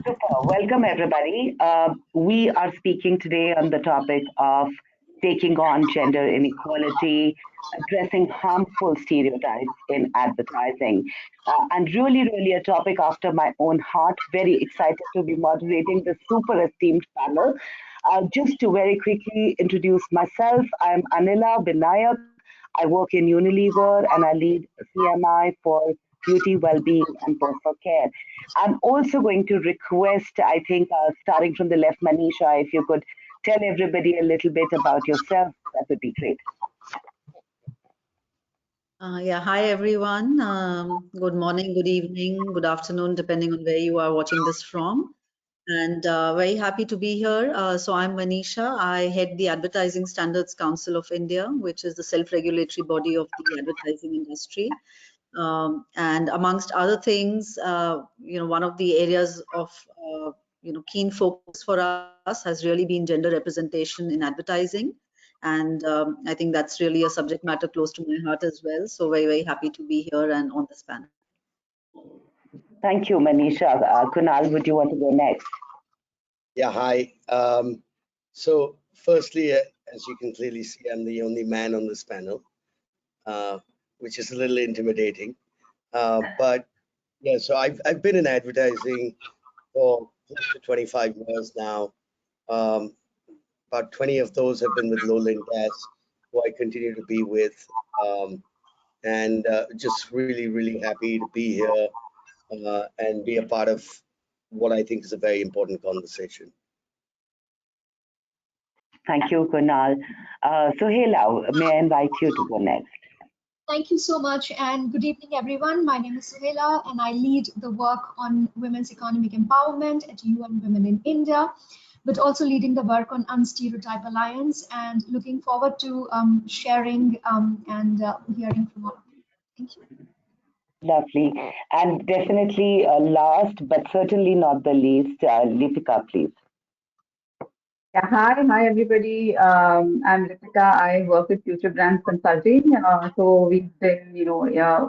Super. Welcome, everybody. We are speaking today on the topic of taking on gender inequality, addressing harmful stereotypes in advertising, and really a topic after my own heart. Very excited to be moderating this super esteemed panel. Just to very quickly introduce myself, I'm Anila Vinayak. I work in Unilever and I lead CMI for beauty, well-being, and personal care. I'm also going to request, I think, starting from the left, Manisha, if you could tell everybody a little bit about yourself, that would be great. Yeah, hi everyone. Good morning, good evening, good afternoon, depending on where you are watching this from. And very happy to be here. So I'm Manisha. I head the Advertising Standards Council of India, which is the self-regulatory body of the advertising industry. And amongst other things, one of the areas of keen focus for us has really been gender representation in advertising. And I think that's really a subject matter close to my heart as well. So very happy to be here and on this panel. Thank you, Manisha. Kunal, would you want to go next? Yeah, hi. So firstly, as you can clearly see, I'm the only man on this panel, which is a little intimidating. But yeah, so I've been in advertising for close to 25 years now. About 20 of those have been with Lowe Lintas, who I continue to be with, and just really happy to be here and be a part of what I think is a very important conversation. Thank you, Kunal. Suhela, may I invite you to go next? Thank you so much, and good evening, everyone. My name is Suhela, and I lead the work on women's economic empowerment at UN Women in India, but also leading the work on Unstereotype Alliance, and looking forward to sharing and hearing from all of you. Thank you. Lovely. And definitely last, but certainly not the least, Lipika, please. Yeah, hi everybody. I'm Lipika. I work with Futurebrands Consulting. So we've been,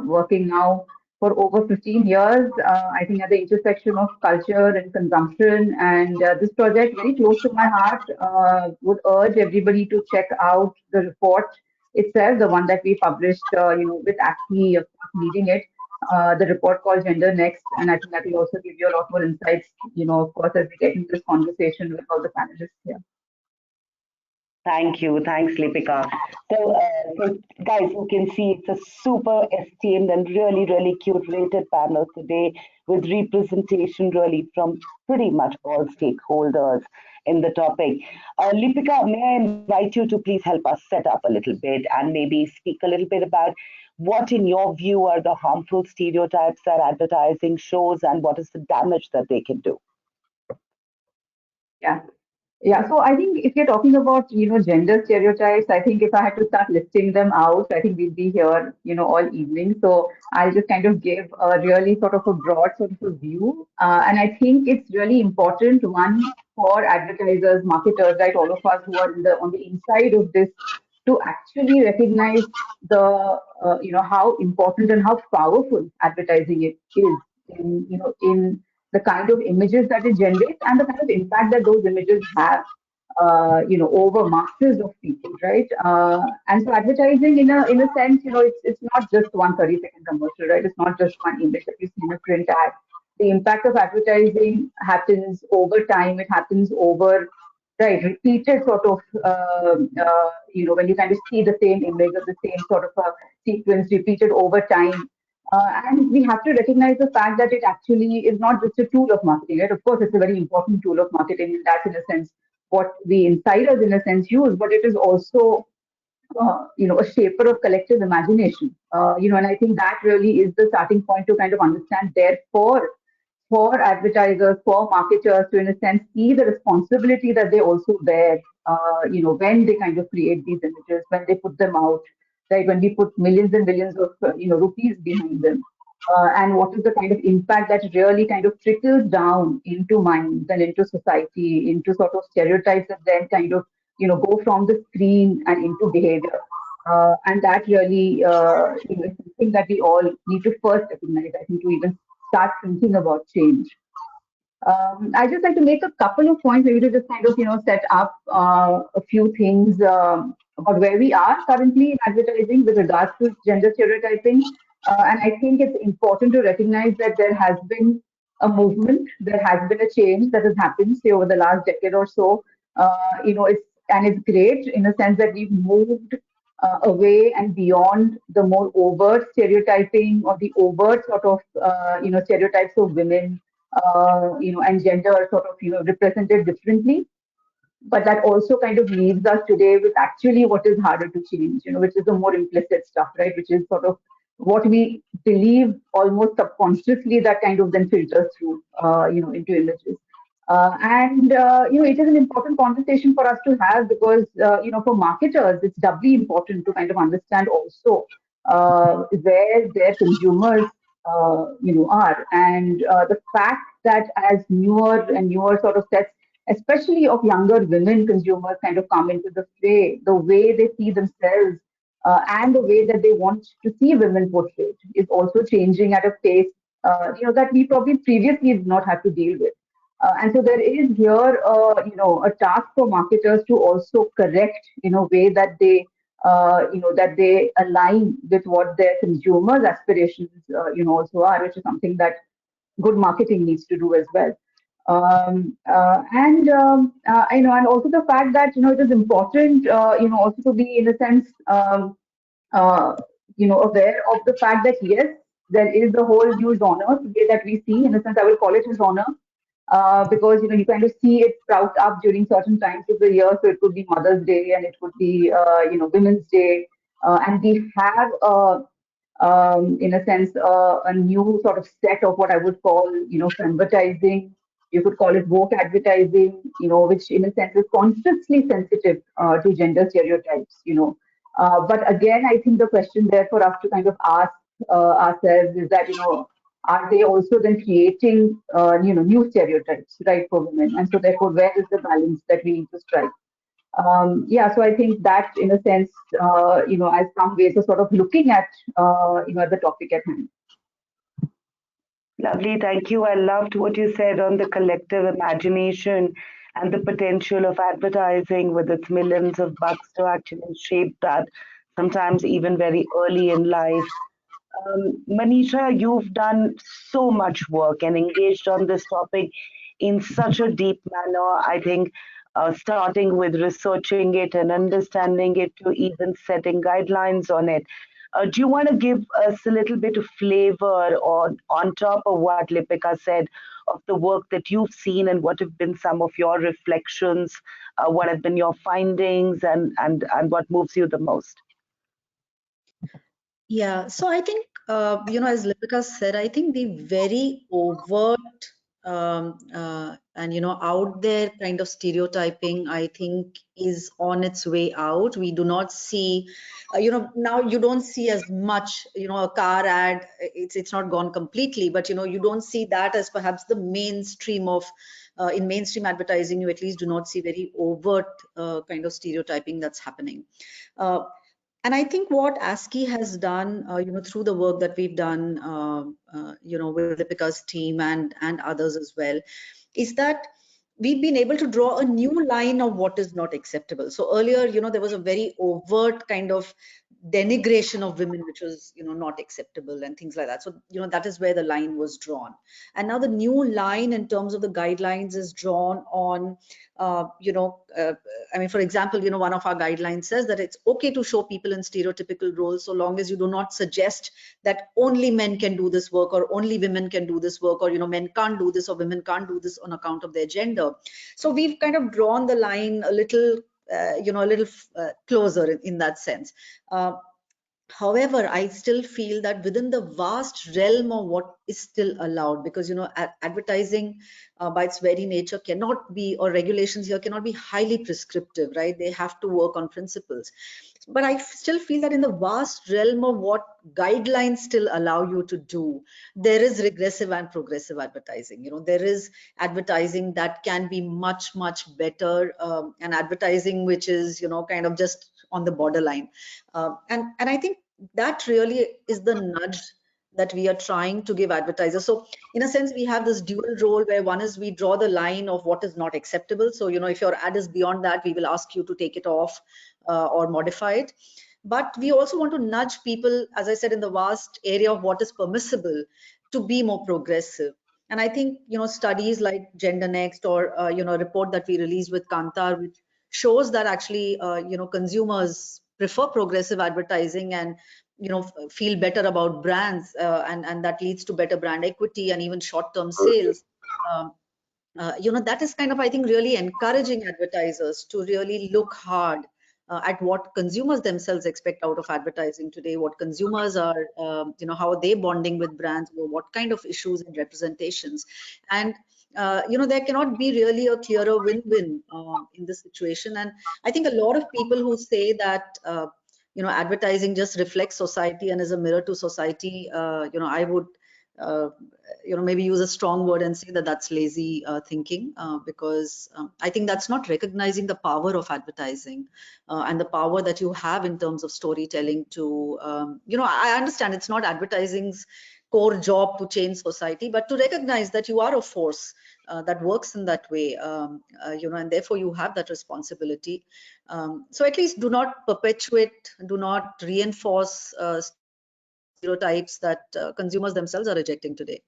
working now for over 15 years. I think at the intersection of culture and consumption. And this project, very close to my heart, would urge everybody to check out the report itself, the one that we published, with ASCI, of course, leading it. The report called Gender Next, and I think that will also give you a lot more insights, of course, as we get into this conversation with all the panelists here. Thank you. Thanks, Lipika. So guys, you can see it's a super esteemed and really curated panel today with representation really from pretty much all stakeholders in the topic. Lipika, may I invite you to please help us set up a little bit and maybe speak a little bit about what, in your view, are the harmful stereotypes that advertising shows and what is the damage that they can do? Yeah. So I think if you're talking about, gender stereotypes, I think if I had to start listing them out, I think we'd be here, all evening. So I'll just kind of give a really sort of a broad sort of a view. And I think it's really important, one, for advertisers, marketers, right, all of us who are on the inside of this, to actually recognize how important and how powerful advertising is in the kind of images that it generates and the kind of impact that those images have over masses of people, right? And so advertising, in a sense, it's not just one 30-second commercial, right? It's not just one image that you see in a print ad. The impact of advertising happens over time. It happens over, right, repeated sort of, when you kind of see the same image or the same sort of a sequence repeated over time. And we have to recognize the fact that it actually is not just a tool of marketing, right? Of course, it's a very important tool of marketing, and that's, in a sense, what the insiders, in a sense, use, but it is also, a shaper of collective imagination. And I think that really is the starting point to kind of understand, therefore, for advertisers, for marketers to, in a sense, see the responsibility that they also bear, when they kind of create these images, when they put them out, right, when we put millions and millions of, rupees behind them. And what is the kind of impact that really kind of trickles down into minds and into society, into sort of stereotypes that then kind of, go from the screen and into behavior. And that really is something that we all need to first recognize, I think, to even start thinking about change. I just like to make a couple of points, maybe to just kind of, set up a few things about where we are currently in advertising with regards to gender stereotyping. And I think it's important to recognize that there has been a movement, there has been a change that has happened, say, over the last decade or so. It's great in a sense that we've moved away and beyond the more overt stereotyping or the overt sort of, stereotypes of women, and gender are sort of, represented differently. But that also kind of leaves us today with actually what is harder to change, which is the more implicit stuff, right? Which is sort of what we believe almost subconsciously that kind of then filters through, into images. It is an important conversation for us to have because, for marketers, it's doubly important to kind of understand also where their consumers, are. And the fact that as newer and newer sort of sets, especially of younger women consumers, kind of come into the fray, the way they see themselves and the way that they want to see women portrayed is also changing at a pace, that we probably previously did not have to deal with. And so there is here, a task for marketers to also correct in a way that that they align with what their consumers' aspirations, also are, which is something that good marketing needs to do as well. And also the fact that it is important, also to be in a sense, uh, aware of the fact that yes, there is the whole new genre today that we see. In a sense, I will call it a genre because you kind of see it sprout up during certain times of the year. So it could be Mother's Day, and it could be Women's Day, and we have in a sense a new sort of set of what I would call advertising. You could call it woke advertising, which in a sense is consciously sensitive to gender stereotypes. But again, I think the question there for us to kind of ask ourselves is that are they also then creating new stereotypes, right, for women? And so therefore, where is the balance that we need to strike? So I think that in a sense, as some ways of sort of looking at the topic at hand. Lovely, thank you. I loved what you said on the collective imagination and the potential of advertising with its millions of bucks to actually shape that, sometimes even very early in life. Manisha, you've done so much work and engaged on this topic in such a deep manner. I think starting with researching it and understanding it to even setting guidelines on it. Do you want to give us a little bit of flavor on top of what Lipika said of the work that you've seen and what have been some of your reflections? What have been your findings and what moves you the most? Yeah, so I think, as Lipika said, I think the very overt and, out there kind of stereotyping, I think, is on its way out. We do not see, now you don't see as much, a car ad, it's not gone completely, but, you don't see that as perhaps the mainstream of, in mainstream advertising, you at least do not see very overt kind of stereotyping that's happening. And I think what ASCI has done, through the work that we've done, with Lipika's team and others as well, is that we've been able to draw a new line of what is not acceptable. So earlier, there was a very overt kind of denigration of women, which was, not acceptable and things like that. So, that is where the line was drawn. And now the new line in terms of the guidelines is drawn on, for example, one of our guidelines says that it's okay to show people in stereotypical roles so long as you do not suggest that only men can do this work or only women can do this work, or, men can't do this or women can't do this on account of their gender. So we've kind of drawn the line a little closer in that sense. However, I still feel that within the vast realm of what is still allowed, because advertising by its very nature cannot be, or regulations here cannot be highly prescriptive, right? They have to work on principles. But I still feel that in the vast realm of what guidelines still allow you to do, there is regressive and progressive advertising. There is advertising that can be much, much better, and advertising which is, kind of just on the borderline. And I think that really is the nudge that we are trying to give advertisers. So in a sense, we have this dual role where one is we draw the line of what is not acceptable. So, if your ad is beyond that, we will ask you to take it off or modify it. But we also want to nudge people, as I said, in the vast area of what is permissible, to be more progressive. And I think, studies like Gender Next, or, a report that we released with Kantar, which shows that actually, consumers prefer progressive advertising and, feel better about brands, and that leads to better brand equity and even short-term sales. Um, that is kind of, I think, really encouraging advertisers to really look hard at what consumers themselves expect out of advertising today, what consumers are, how are they bonding with brands, or what kind of issues and representations. And, there cannot be really a clearer win-win in this situation. And I think a lot of people who say that, advertising just reflects society and is a mirror to society, I would uh, maybe use a strong word and say that that's lazy thinking, because I think that's not recognizing the power of advertising and the power that you have in terms of storytelling to, I understand it's not advertising's core job to change society, but to recognize that you are a force that works in that way, and therefore you have that responsibility. So at least do not perpetuate, do not reinforce stereotypes that consumers themselves are rejecting today.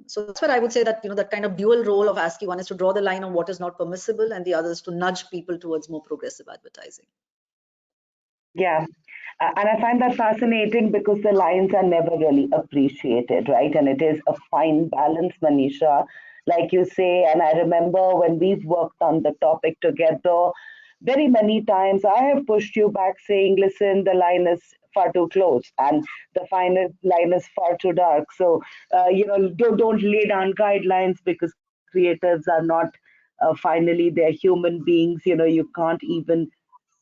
So that's what I would say, that that kind of dual role of ASCI, one is to draw the line on what is not permissible, and the other is to nudge people towards more progressive advertising. Yeah. And I find that fascinating because the lines are never really appreciated, right? And it is a fine balance, Manisha, like you say. And I remember when we've worked on the topic together, very many times I have pushed you back saying, listen, the line is far too close and the final line is far too dark. So, don't lay down guidelines because creatives are not finally, they're human beings. You can't even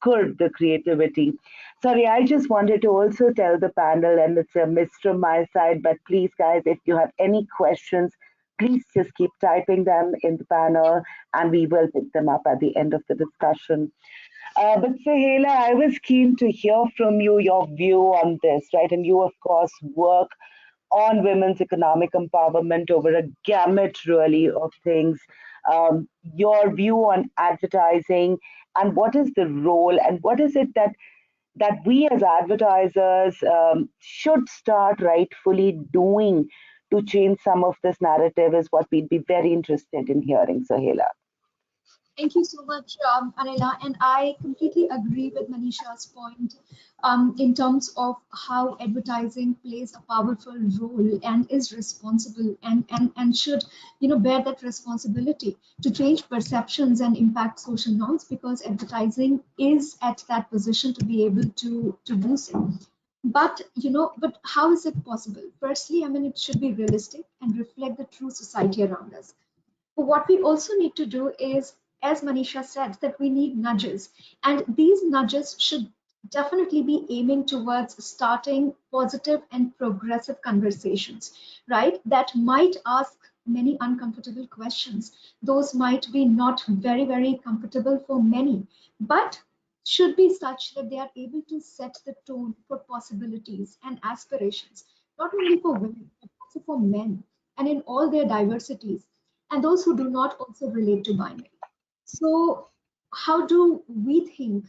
curb the creativity. Sorry, I just wanted to also tell the panel, and it's a miss from my side, but please, guys, if you have any questions, please just keep typing them in the panel and we will pick them up at the end of the discussion. But Suhela, I was keen to hear from you your view on this, right? And you, of course, work on women's economic empowerment over a gamut, really, of things. Your view on advertising and what is the role and what is it that we as advertisers should start rightfully doing to change some of this narrative is what we'd be very interested in hearing, Suhela. Thank you so much, Anila. And I completely agree with Manisha's point in terms of how advertising plays a powerful role and is responsible and should, bear that responsibility to change perceptions and impact social norms, because advertising is at that position to be able to do so. But how is it possible? Firstly, I mean, it should be realistic and reflect the true society around us. What we also need to do is, as Manisha said, that we need nudges. And these nudges should definitely be aiming towards starting positive and progressive conversations, right? That might ask many uncomfortable questions. Those might be not very, very comfortable for many, but should be such that they are able to set the tone for possibilities and aspirations, not only for women, but also for men, and in all their diversities, and those who do not also relate to binary. So, how do we think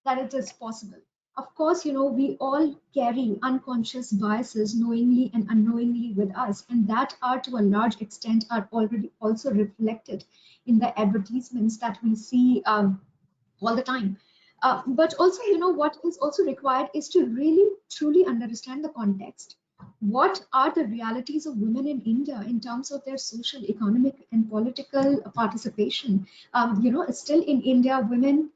that it is possible? Of course, we all carry unconscious biases knowingly and unknowingly with us, and that are to a large extent are already also reflected in the advertisements that we see all the time. But also, what is also required is to really truly understand the context. What are the realities of women in India in terms of their social, economic, and political participation? Still in India, women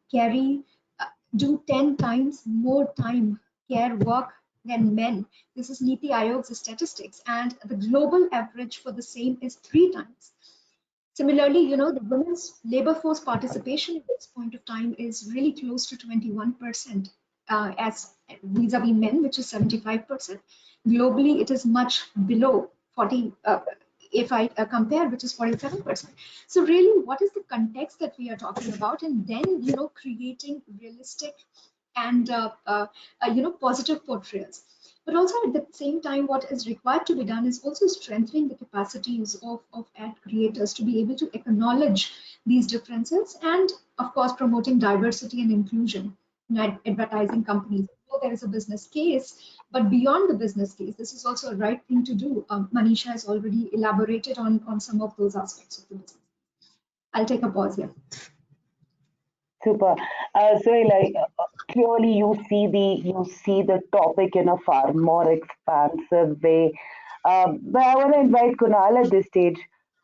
do 10 times more time care work than men. This is Niti Aayog's statistics, and the global average for the same is 3 times. Similarly, the women's labor force participation at this point of time is really close to 21%, as vis-a-vis men, which is 75%. Globally, it is much below 40, if I compare, which is 47%. So really, what is the context that we are talking about? And then, creating realistic and, positive portrayals. But also at the same time, what is required to be done is also strengthening the capacities of ad creators to be able to acknowledge these differences, and of course promoting diversity and inclusion in advertising companies. So there is a business case, but beyond the business case, this is also a right thing to do. Manisha has already elaborated on some of those aspects of the business. I'll take a pause here. Super. Clearly you see the topic in a far more expansive way. But I want to invite Kunal at this stage.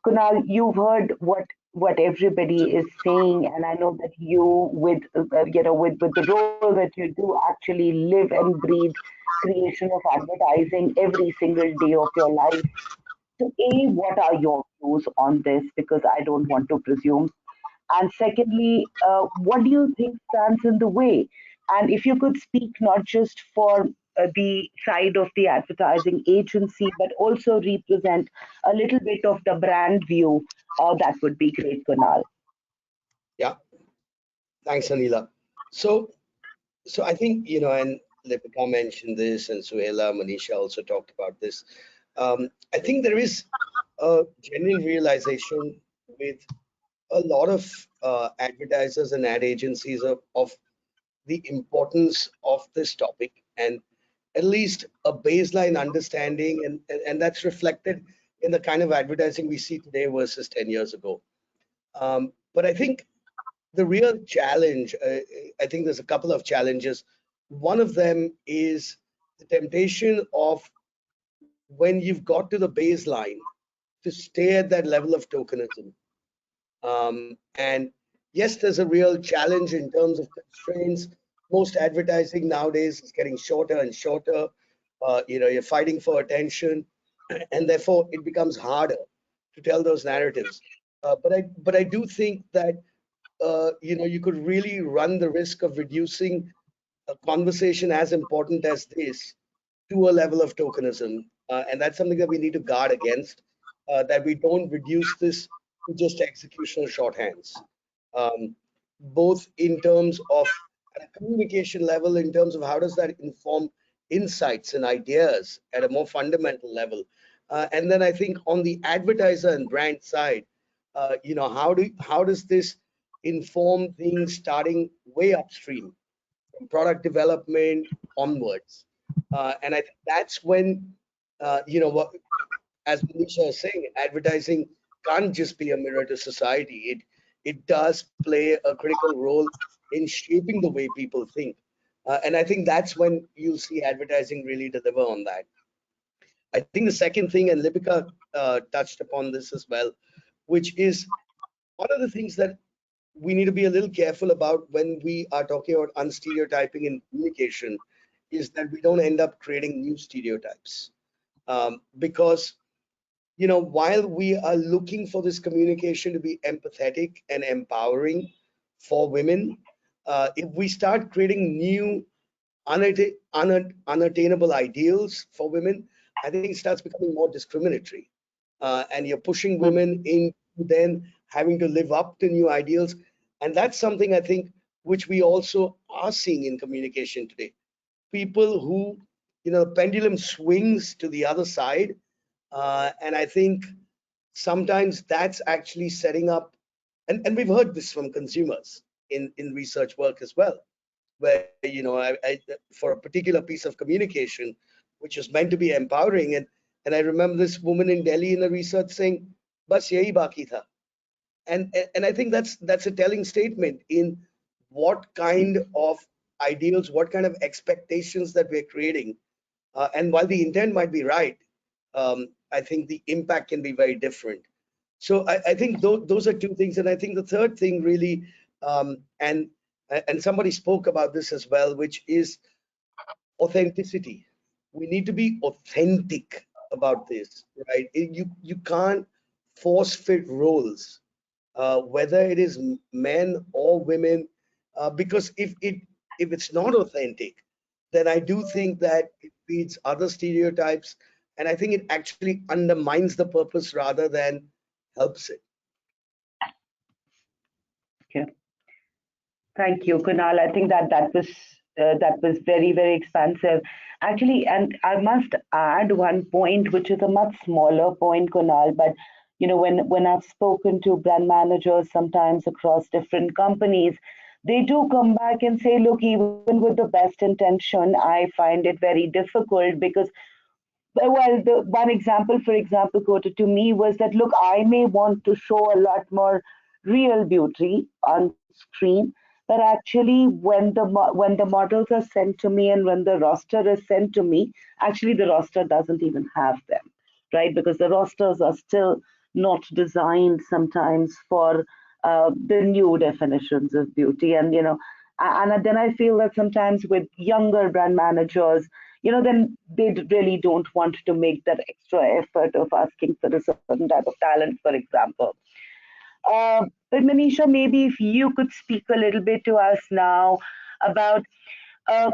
Kunal, you've heard what everybody is saying, and I know that you, with with the role that you do, actually live and breathe creation of advertising every single day of your life. So, A, what are your views on this? Because I don't want to presume. And secondly, what do you think stands in the way? And if you could speak not just for the side of the advertising agency, but also represent a little bit of the brand view, that would be great, Kunal. Yeah, thanks, Anila. So I think, and Lipika mentioned this, and Suhela, Manisha also talked about this. I think there is a genuine realization with a lot of advertisers and ad agencies of the importance of this topic, and at least a baseline understanding, and that's reflected in the kind of advertising we see today versus 10 years ago. But I think the real challenge, I think there's a couple of challenges. One of them is the temptation of, when you've got to the baseline, to stay at that level of tokenism. And yes, there's a real challenge in terms of constraints. Most advertising nowadays is getting shorter and shorter. You're fighting for attention, and therefore it becomes harder to tell those narratives. But I do think that you could really run the risk of reducing a conversation as important as this to a level of tokenism, and that's something that we need to guard against. That we don't reduce this to just executional shorthands, both in terms of at a communication level, in terms of how does that inform insights and ideas at a more fundamental level, and then I think on the advertiser and brand side, how does this inform things starting way upstream, from product development onwards, and I think that's when what, as Manisha is saying, advertising can't just be a mirror to society. It does play a critical role in shaping the way people think, and I think that's when you'll see advertising really deliver on that. I think the second thing, and Lipika touched upon this as well, which is one of the things that we need to be a little careful about when we are talking about unstereotyping in communication, is that we don't end up creating new stereotypes, because while we are looking for this communication to be empathetic and empowering for women, if we start creating new unattainable ideals for women, I think it starts becoming more discriminatory. And you're pushing women into then having to live up to new ideals. And that's something I think which we also are seeing in communication today. People who, pendulum swings to the other side. And I think sometimes that's actually setting up, and we've heard this from consumers in research work as well, where for a particular piece of communication which is meant to be empowering, and I remember this woman in Delhi in a research saying, "Bas yahi baki tha," and I think that's a telling statement in what kind of ideals, what kind of expectations that we're creating, and while the intent might be right, I think the impact can be very different. So I think those are two things, and I think the third thing really, and somebody spoke about this as well, which is authenticity. We need to be authentic about this, right? You can't force fit roles, whether it is men or women, because if it's not authentic, then I do think that it feeds other stereotypes, and I think it actually undermines the purpose rather than helps it. Okay. Thank you, Kunal. I think that was that was very, very expansive. Actually, and I must add one point, which is a much smaller point, Kunal, but when I've spoken to brand managers sometimes across different companies, they do come back and say, look, even with the best intention, I find it very difficult because well, the one example, for example, quoted to me was that, look, I may want to show a lot more real beauty on screen, but actually, when the models are sent to me and when the roster is sent to me, actually the roster doesn't even have them, right? Because the rosters are still not designed sometimes for the new definitions of beauty, and and then I feel that sometimes with younger brand managers, then they really don't want to make that extra effort of asking for a certain type of talent, for example. But Manisha, maybe if you could speak a little bit to us now about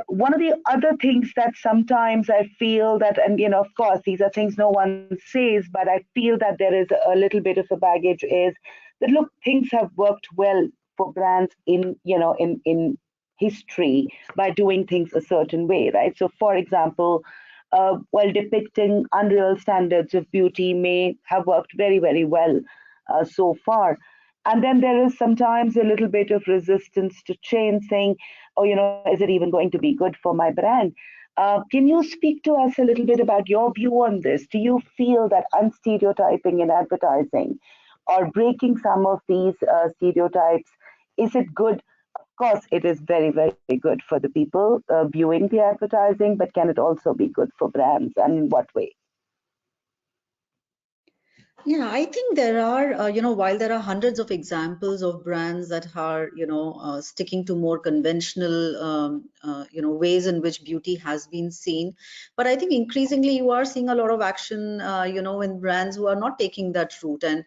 one of the other things that sometimes I feel that, and of course, these are things no one says, but I feel that there is a little bit of a baggage is that, look, things have worked well for brands in history by doing things a certain way, right? So, for example, while depicting unreal standards of beauty may have worked very, very well so far. And then there is sometimes a little bit of resistance to change, saying, oh, is it even going to be good for my brand? Can you speak to us a little bit about your view on this? Do you feel that unstereotyping in advertising or breaking some of these stereotypes, is it good? Of course, it is very, very good for the people viewing the advertising, but can it also be good for brands, and in what way? Yeah, I think there are, while there are hundreds of examples of brands that are, sticking to more conventional, ways in which beauty has been seen. But I think increasingly you are seeing a lot of action, in brands who are not taking that route. And,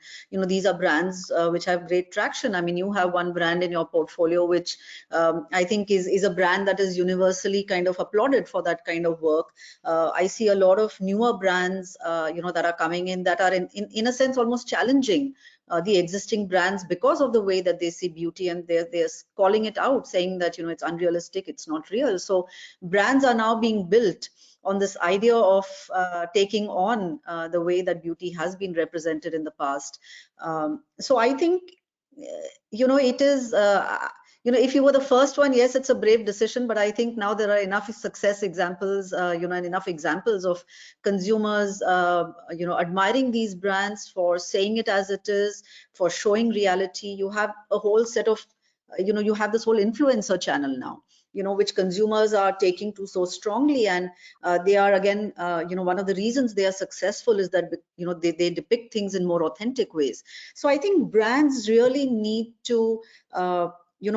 these are brands which have great traction. I mean, you have one brand in your portfolio, which I think is a brand that is universally kind of applauded for that kind of work. I see a lot of newer brands, that are coming in that are in a sense almost challenging the existing brands because of the way that they see beauty, and they're calling it out, saying that it's unrealistic, it's not real. So brands are now being built on this idea of taking on the way that beauty has been represented in the past. So I think it is if you were the first one, yes, it's a brave decision, but I think now there are enough success examples, and enough examples of consumers, admiring these brands for saying it as it is, for showing reality. You have a whole set of, you have this whole influencer channel now, which consumers are taking to so strongly, and they are again, one of the reasons they are successful is that, they depict things in more authentic ways. So I think brands really need to,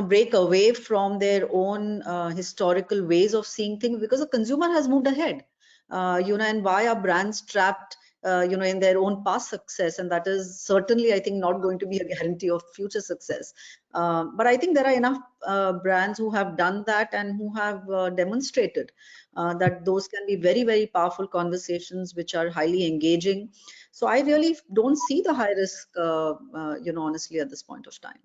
break away from their own historical ways of seeing things, because the consumer has moved ahead, and why are brands trapped, in their own past success? And that is certainly, I think, not going to be a guarantee of future success. But I think there are enough brands who have done that and who have demonstrated that those can be very, very powerful conversations which are highly engaging. So I really don't see the high risk, honestly, at this point of time.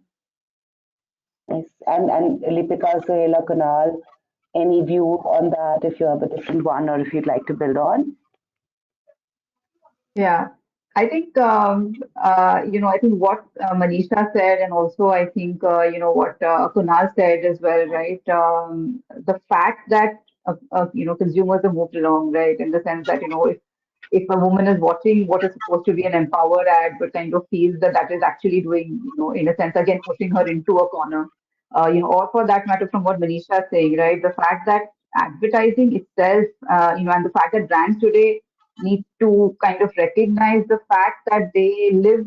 Yes. And Lipika, Suhela, Kunal, any view on that, if you have a different one or if you'd like to build on? Yeah, I think I think what Manisha said, and also I think what Kunal said as well, right? The fact that consumers have moved along, right, in the sense that if a woman is watching what is supposed to be an empowered ad, but kind of feels that that is actually doing, in a sense, again pushing her into a corner, or for that matter, from what Manisha is saying, right, the fact that advertising itself, and the fact that brands today need to kind of recognize the fact that they live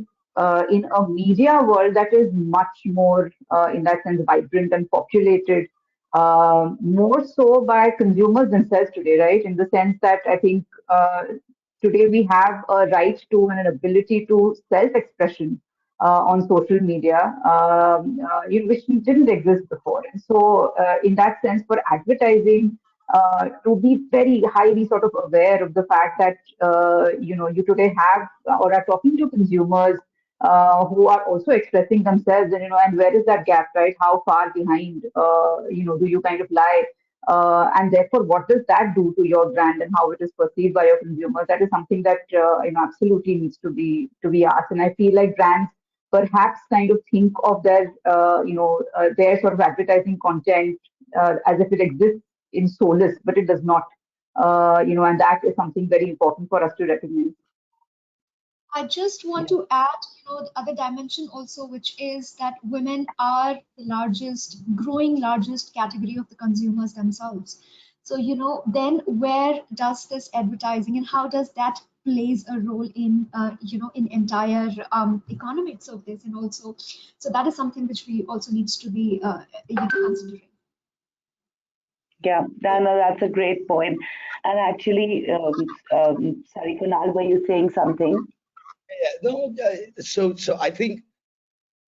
in a media world that is much more, in that sense, vibrant and populated, more so by consumers themselves today, right? In the sense that I think today we have a right to and an ability to self-expression on social media, which didn't exist before. And so, in that sense, for advertising, to be very highly sort of aware of the fact that you today have or are talking to consumers who are also expressing themselves, and and where is that gap, right? How far behind do you kind of lie? And therefore, what does that do to your brand and how it is perceived by your consumers? That is something that absolutely needs to be asked. And I feel like brands perhaps kind of think of their sort of advertising content as if it exists in solus, but it does not. And that is something very important for us to recognize. I just want Yeah. to add, the other dimension also, which is that women are the growing largest category of the consumers themselves. So, then where does this advertising and how does that plays a role in, in entire economics of this, and also, so that is something which we also needs to be, considering. Yeah, no, that's a great point. And actually, sorry, Kunal, were you saying something? Yeah, no, so I think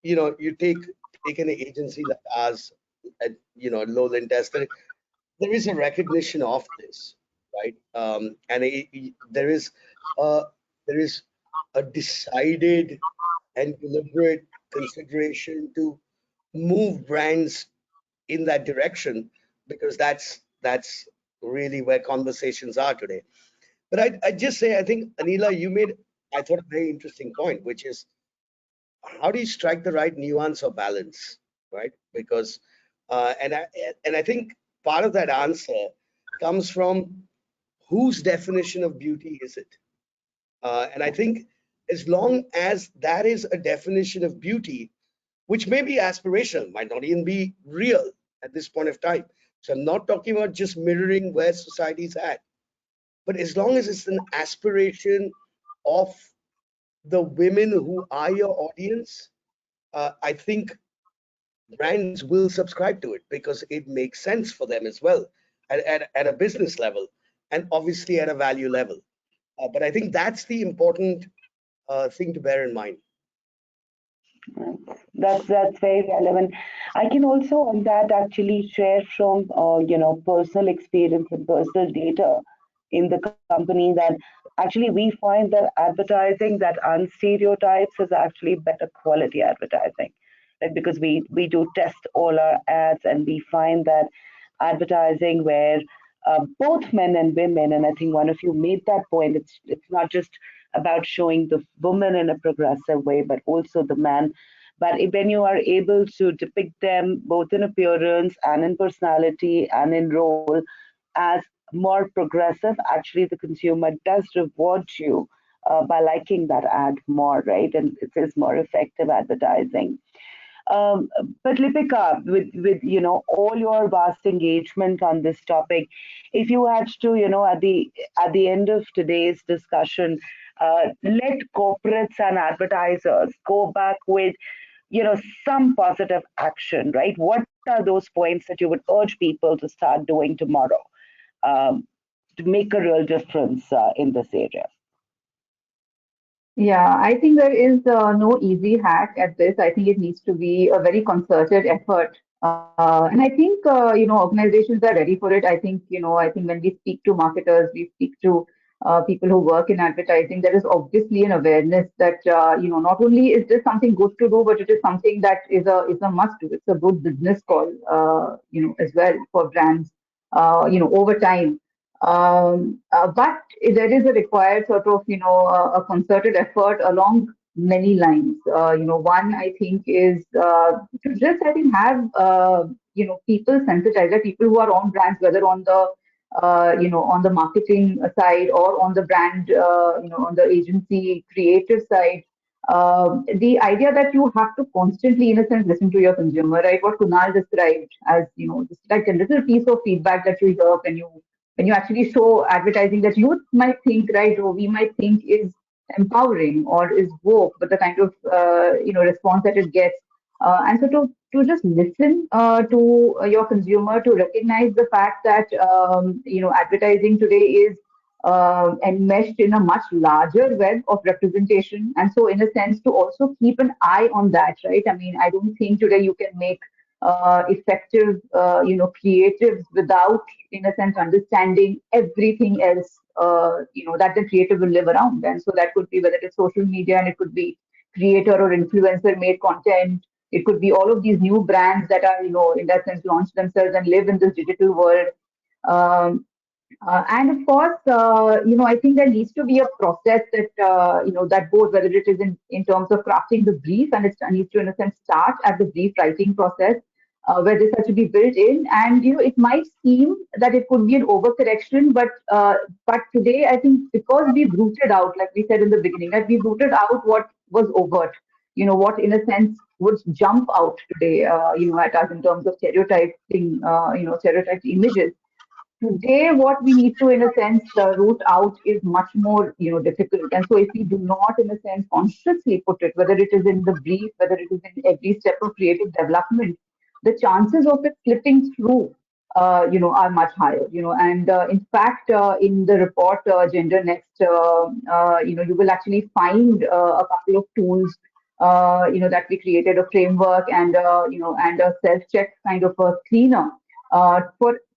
you take an agency like ours, Lowe Lintas, there is a recognition of this, right? And uh, there is a decided and deliberate consideration to move brands in that direction because that's really where conversations are today. But I just say I think Anila, you made I thought a very interesting point, which is how do you strike the right nuance or balance, right? Because and I think part of that answer comes from whose definition of beauty is it? And I think as long as that is a definition of beauty, which may be aspirational, might not even be real at this point of time. So I'm not talking about just mirroring where society's at, but as long as it's an aspiration of the women who are your audience, I think brands will subscribe to it because it makes sense for them as well at a business level and obviously at a value level. But I think that's the important thing to bear in mind. Right. That's very relevant. I can also on that actually share from personal experience and personal data in the company that actually we find that advertising that unstereotypes is actually better quality advertising, right? Because we do test all our ads and we find that advertising where both men and women, and I think one of you made that point. It's not just about showing the woman in a progressive way, but also the man. But when you are able to depict them both in appearance and in personality and in role as more progressive, actually the consumer does reward you by liking that ad more, right? And it is more effective advertising. Um, but Lipika, with all your vast engagement on this topic, if you had to at the end of today's discussion, let corporates and advertisers go back with some positive action, right? What are those points that you would urge people to start doing tomorrow um, to make a real difference in this area? Yeah, I think there is no easy hack at this. I think it needs to be a very concerted effort. And I think, organizations are ready for it. I think when we speak to marketers, we speak to people who work in advertising, there is obviously an awareness that, not only is this something good to do, but it is something that is a must do. It's a good business call, as well for brands, over time. But there is a required sort of, a concerted effort along many lines. One I think is to just, I think, have, people sensitized, like people who are on brands, whether on the marketing side or on the brand, on the agency creative side. The idea that you have to constantly, in a sense, listen to your consumer, right? What Kunal described as, just like a little piece of feedback that you hear when you actually show advertising that you might think, right, or we might think is empowering or is woke, but the kind of response that it gets, and so to just listen to your consumer, to recognize the fact that advertising today is enmeshed in a much larger web of representation, and so in a sense to also keep an eye on that, right? I mean, I don't think today you can make effective, creatives without, in a sense, understanding everything else, that the creative will live around. And so that could be whether it's social media, and it could be creator or influencer made content. It could be all of these new brands that are, in that sense, launched themselves and live in this digital world. Um, and of course, I think there needs to be a process that, that both, whether it is in terms of crafting the brief, and it needs to, in a sense, start at the brief writing process, where this has to be built in. And, it might seem that it could be an overcorrection, but today, I think because we've rooted out, like we said in the beginning, that we've rooted out what was overt, what in a sense would jump out today, at us in terms of stereotyping, stereotyped images. Today, what we need to, in a sense, root out is much more, difficult. And so, if we do not, in a sense, consciously put it, whether it is in the brief, whether it is in every step of creative development, the chances of it slipping through, are much higher. And in fact, in the report, Gender Next, you will actually find a couple of tools. That we created a framework and and a self-check kind of a cleaner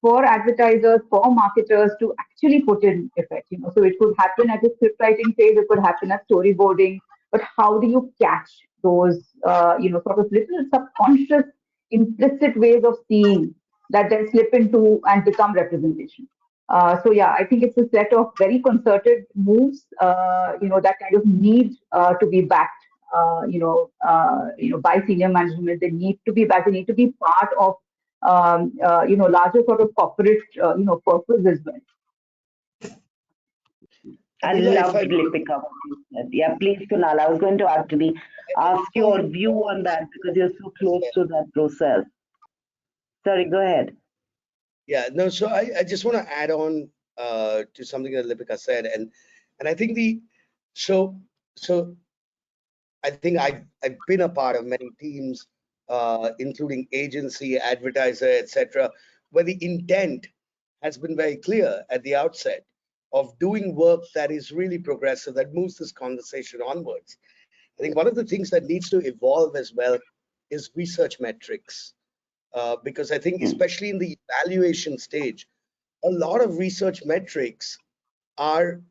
for advertisers, for marketers to actually put in effect. So it could happen at the script writing phase, it could happen at storyboarding, but how do you catch those, sort of little subconscious, implicit ways of seeing that then slip into and become representation? So yeah, I think it's a set of very concerted moves, that kind of need to be backed, by senior management. They need to be backed. They need to be part of larger sort of corporate, purpose as well. I Anila, if loved I Lipika what you said. Yeah, please, Kunal. I was going to actually ask your view on that because you're so close to that process. Sorry, go ahead. Yeah, no, so I just want to add on to something that Lipika said, and I think so so I think I've been a part of many teams, including agency, advertiser, etc., where the intent has been very clear at the outset of doing work that is really progressive, that moves this conversation onwards. I think one of the things that needs to evolve as well is research metrics, because I think especially in the evaluation stage, a lot of research metrics are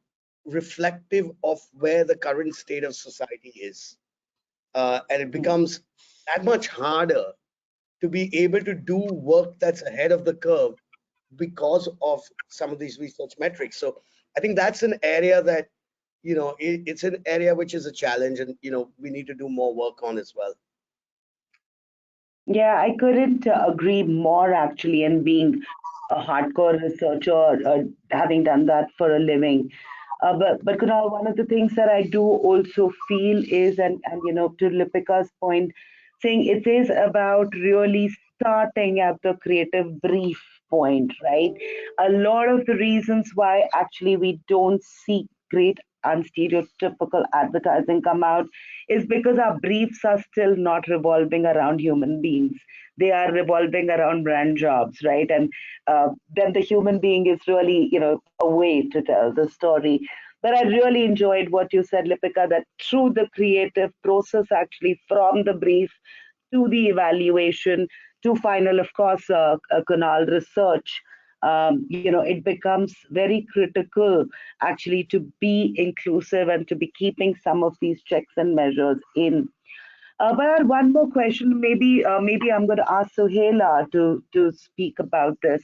reflective of where the current state of society is. And it becomes that much harder to be able to do work that's ahead of the curve because of some of these research metrics. So I think that's an area that, it's an area which is a challenge, and, we need to do more work on as well. Yeah, I couldn't agree more actually. And being a hardcore researcher, having done that for a living. But Kunal, one of the things that I do also feel is, and to Lipika's point, saying it is about really starting at the creative brief point, right? A lot of the reasons why actually we don't see great unstereotypical advertising come out is because our briefs are still not revolving around human beings. They are revolving around brand jobs, right? And then the human being is really, a way to tell the story. But I really enjoyed what you said, Lipika, that through the creative process, actually from the brief to the evaluation to final, of course, Kunal, research, it becomes very critical actually to be inclusive and to be keeping some of these checks and measures in. But I had one more question. Maybe I'm going to ask Suhela to speak about this.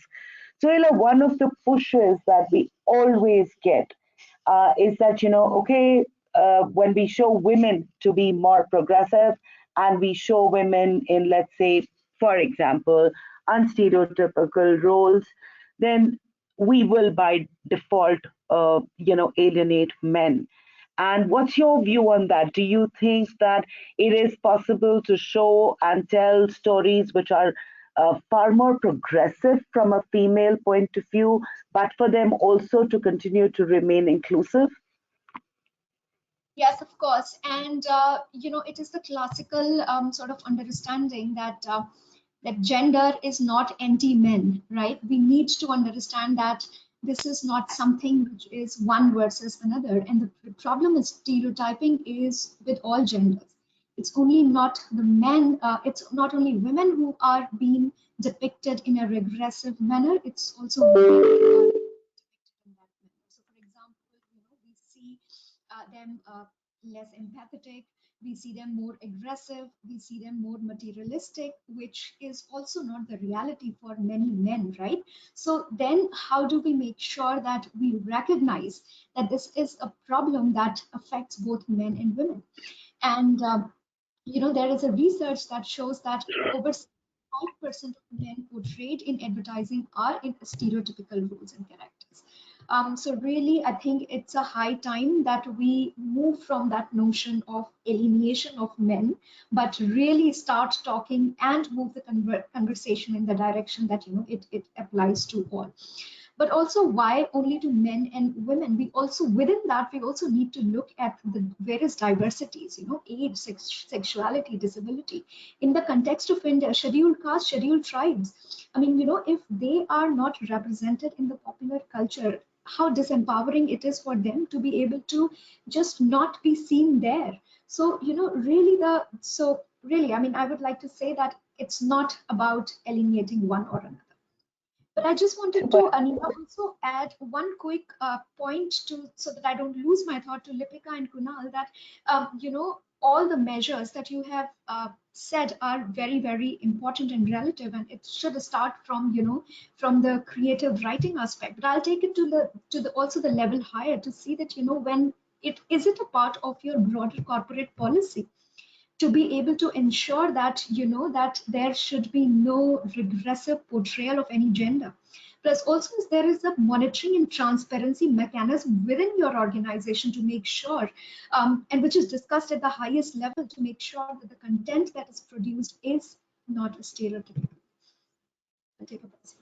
Suhela, one of the pushes that we always get is that okay, when we show women to be more progressive, and we show women in, let's say, for example, unstereotypical roles, then we will by default, alienate men. And what's your view on that? Do you think that it is possible to show and tell stories which are far more progressive from a female point of view, but for them also to continue to remain inclusive? Yes, of course. And, it is the classical sort of understanding that that gender is not anti-men, right? We need to understand that this is not something which is one versus another. And the problem is stereotyping is with all genders. It's only not the men, it's not only women who are being depicted in a regressive manner, it's also men who are depicted in that manner. So, for example, we see them less empathetic, we see them more aggressive, we see them more materialistic, which is also not the reality for many men, right? So then how do we make sure that we recognize that this is a problem that affects both men and women? And there is a research that shows that over 5% of men portrayed in advertising are in stereotypical roles and characters. So really, I think it's a high time that we move from that notion of alienation of men, but really start talking and move the conversation in the direction that it applies to all. But also, why only to men and women? We also, within that, we also need to look at the various diversities, age, sexuality, disability. In the context of India, scheduled caste, scheduled tribes, I mean, if they are not represented in the popular culture, how disempowering it is for them to be able to just not be seen there. So, really, I mean, I would like to say that it's not about alienating one or another. But I just wanted to, Anila, also add one quick point to, so that I don't lose my thought, to Lipika and Kunal, that all the measures that you have said are very, very important and relative, and it should start from from the creative writing aspect. But I'll take it to the also the level higher, to see that when is it a part of your broader corporate policy, to be able to ensure that that there should be no regressive portrayal of any gender. Plus, also, there is a monitoring and transparency mechanism within your organization to make sure, and which is discussed at the highest level, to make sure that the content that is produced is not stereotypical. I'll take a pause.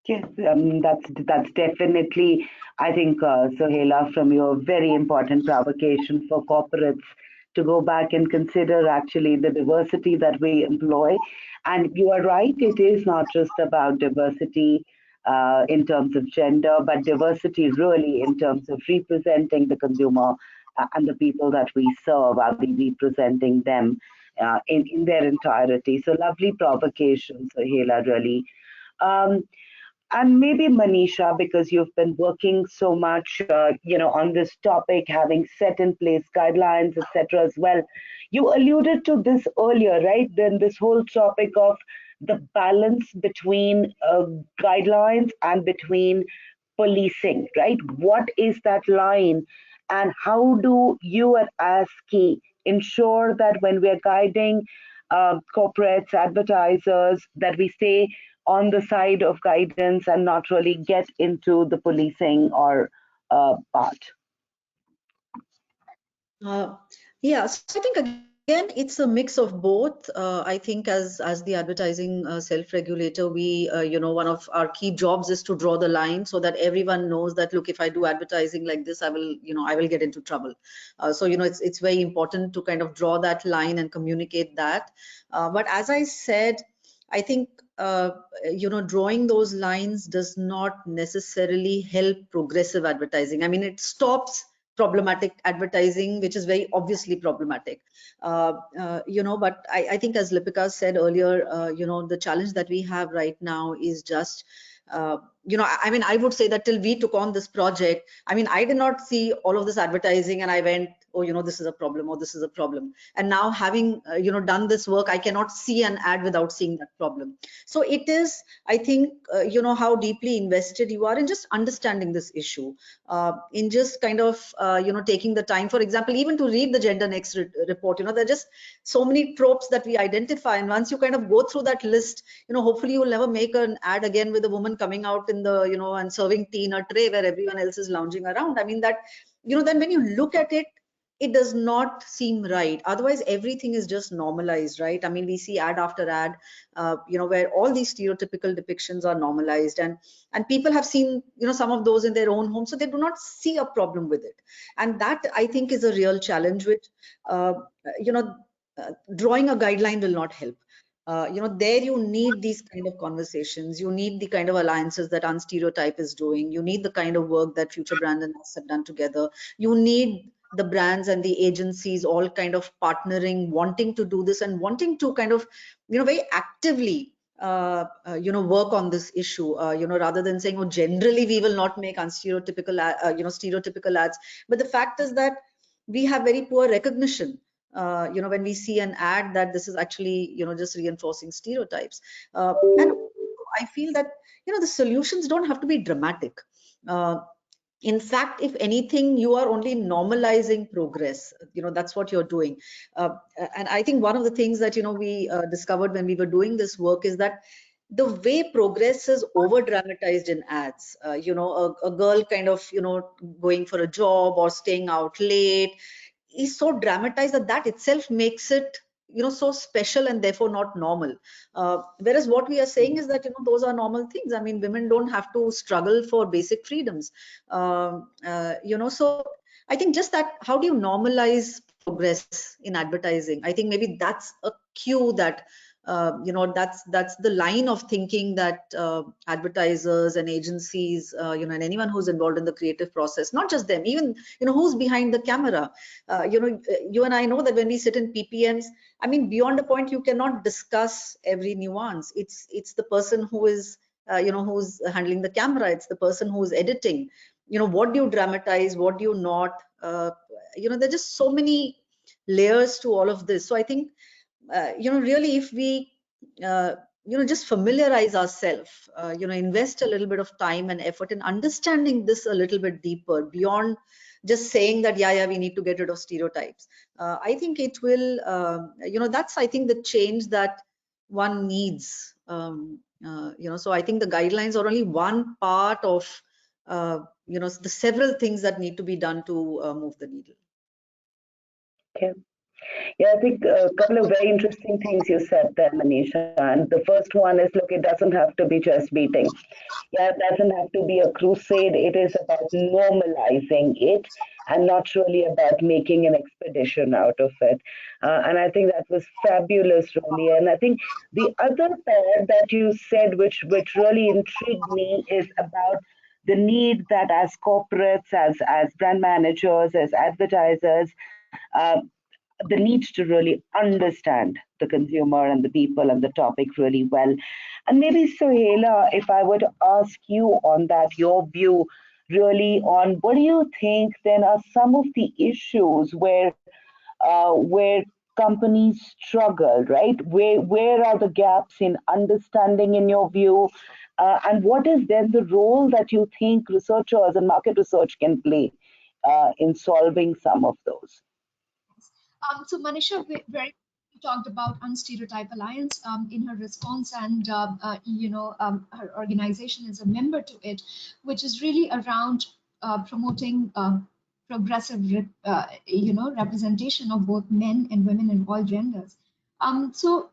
Yes, that's definitely, I think, Suhela, from your very important provocation for corporates to go back and consider actually the diversity that we employ. And you are right, it is not just about diversity in terms of gender, but diversity really in terms of representing the consumer and the people that we serve. Are we representing them in their entirety? So lovely provocation, Suhela, really. Um, and maybe Manisha, because you've been working so much, on this topic, having set in place guidelines, etc. as well. You alluded to this earlier, right? Then this whole topic of the balance between guidelines and between policing, right? What is that line, and how do you at ASCI ensure that when we are guiding corporates, advertisers, that we stay on the side of guidance and not really get into the policing or part? Yeah, so I think again it's a mix of both. I think as the advertising self-regulator, we one of our key jobs is to draw the line so that everyone knows that, look, if I do advertising like this, I will get into trouble. So it's very important to kind of draw that line and communicate that. But as I said, I think drawing those lines does not necessarily help progressive advertising. I mean, it stops problematic advertising, which is very obviously problematic. But I think, as Lipika said earlier, the challenge that we have right now is just, I mean, I would say that till we took on this project, I mean, I did not see all of this advertising and I went, oh, this is a problem, or this is a problem. And now having, done this work, I cannot see an ad without seeing that problem. So it is, I think, how deeply invested you are in just understanding this issue, in just kind of, taking the time, for example, even to read the gender next report. There are just so many tropes that we identify. And once you kind of go through that list, hopefully you'll never make an ad again with a woman coming out in the, and serving tea in a tray where everyone else is lounging around. I mean, that, then when you look at it, it does not seem right. Otherwise, everything is just normalized, right? I mean, we see ad after ad, where all these stereotypical depictions are normalized, and people have seen, some of those in their own home, so they do not see a problem with it. And that, I think, is a real challenge, which, drawing a guideline will not help. There you need these kind of conversations. You need the kind of alliances that Unstereotype is doing. You need the kind of work that Futurebrands and us have done together. You need the brands and the agencies all kind of partnering, wanting to do this and wanting to kind of, very actively, work on this issue, rather than saying, oh, generally we will not make unstereotypical, stereotypical ads. But the fact is that, we have very poor recognition. When we see an ad that this is actually, just reinforcing stereotypes. And I feel that, the solutions don't have to be dramatic. In fact, if anything, you are only normalizing progress. That's what you're doing. And I think one of the things that, we discovered when we were doing this work is that the way progress is over dramatized in ads, a girl kind of, going for a job or staying out late is so dramatized that that itself makes it, so special and therefore not normal. Whereas what we are saying is that, those are normal things. I mean, women don't have to struggle for basic freedoms. So I think just that, how do you normalize progress in advertising? I think maybe that's a cue that, that's the line of thinking that advertisers and agencies, and anyone who's involved in the creative process, not just them, even, who's behind the camera. You and I know that when we sit in PPMs, I mean, beyond a point, you cannot discuss every nuance. It's the person who is, who's handling the camera. It's the person who's editing. What do you dramatize? What do you not? There are just so many layers to all of this. So I think, really, if we, just familiarize ourselves, invest a little bit of time and effort in understanding this a little bit deeper beyond just saying that, yeah, we need to get rid of stereotypes. I think it will, that's, I think, the change that one needs. So I think the guidelines are only one part of, the several things that need to be done to move the needle. Okay. Yeah, I think a couple of very interesting things you said there, Manisha. And the first one is, look, it doesn't have to be just beating. Yeah, it doesn't have to be a crusade. It is about normalizing it and not really about making an expedition out of it. And I think that was fabulous, really. And I think the other part that you said, which really intrigued me, is about the need that as corporates, as brand managers, as advertisers, uh, the need to really understand the consumer and the people and the topic really well. And maybe, Suhela, if I were to ask you on that, your view really on what do you think then are some of the issues where companies struggle, right? Where are the gaps in understanding in your view? And what is then the role that you think researchers and market research can play in solving some of those? So Manisha very talked about Unstereotype Alliance in her response, and her organization is a member to it, which is really around promoting progressive, representation of both men and women in all genders. So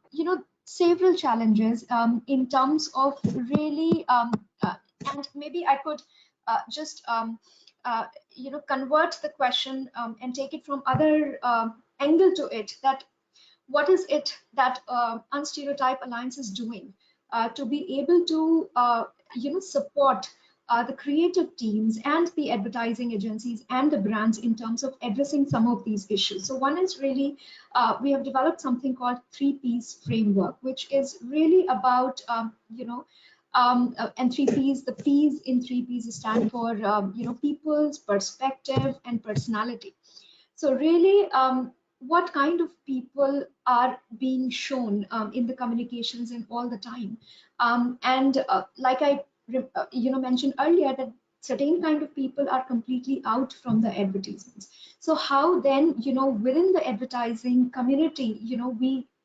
several challenges in terms of really, and maybe I could just convert the question and take it from other angle to it, that what is it that Unstereotype Alliance is doing to be able to support the creative teams and the advertising agencies and the brands in terms of addressing some of these issues. So one is really, we have developed something called 3Ps framework, which is really about, and 3Ps, the Ps in 3Ps stand for, people's perspective and personality. So really, what kind of people are being shown in the communications and all the time? And like I mentioned earlier, that certain kind of people are completely out from the advertisements. So how then, within the advertising community,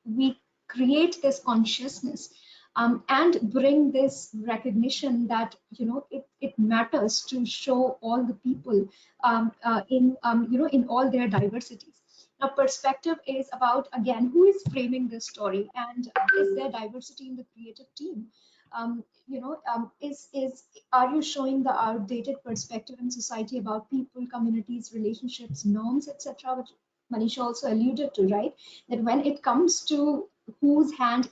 we create this consciousness and bring this recognition that it matters to show all the people in all their diversities. Now, perspective is about, again, who is framing this story, and is there diversity in the creative team? Are you showing the outdated perspective in society about people, communities, relationships, norms, etc., which Manisha also alluded to, right? That when it comes to whose hand,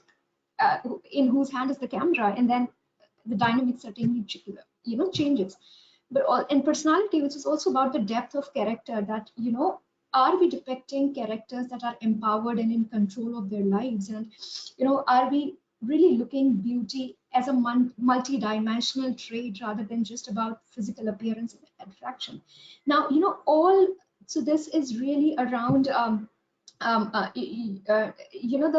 in whose hand is the camera, and then the dynamic certainly changes. But in personality, which is also about the depth of character, that are we depicting characters that are empowered and in control of their lives, and are we really looking beauty as a multi-dimensional trait rather than just about physical appearance and attraction? Now all So this is really around you know